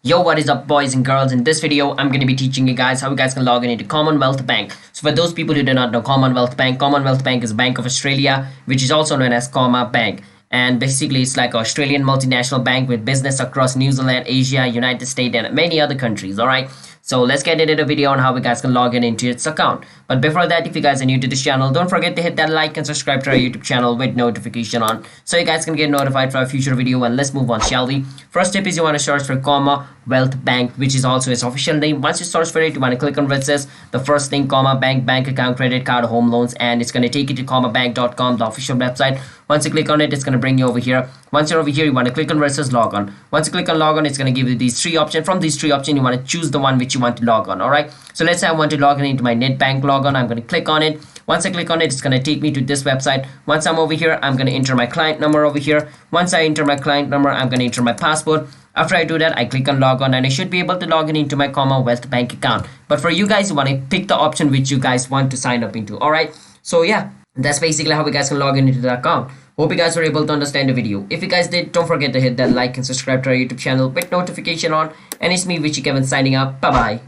Yo, what is up, boys and girls? In this video, I'm going to be teaching you guys how you guys can log in into CommonWealth Bank. So for those people who do not know CommonWealth Bank is Bank of Australia, which is also known as CommBank. And basically, it's like an Australian multinational bank with business across New Zealand, Asia, United States, and many other countries. All right. So let's get into the video on how you guys can log in into its account. But before that, if you guys are new to this channel, don't forget to hit that like and subscribe to our YouTube channel with notification on, so you guys can get notified for our future video. And let's move on, shall we? First step is you want to search for CommonWealth Bank, which is also its official name. Once you search for it, you want to click on where it says the first thing, CommonBank, bank account, credit card, home loans, and it's going to take you to commbank.com, the official website. Once you click on it, it's going to bring you over here. Once you're over here, you want to click on where it says log on. Once you click on log on, it's going to give you these three options. From these three options, you want to choose the one which you want to log on. All right. So let's say I want to log in into my net bank logon. I'm going to click on it. Once I click on it, it's going to take me to this website. Once I'm over here, I'm going to enter my client number over here. Once I enter my client number, I'm going to enter my password. After I do that, I click on log on and I should be able to log in into my CommonWealth bank account. But for you guys, you want to pick the option which you guys want to sign up into. All right. So yeah, that's basically how you guys can log in into the account. Hope you guys were able to understand the video. If you guys did, don't forget to hit that like and subscribe to our YouTube channel with notification on. And it's me, Vichy Kevin, signing up. Bye bye.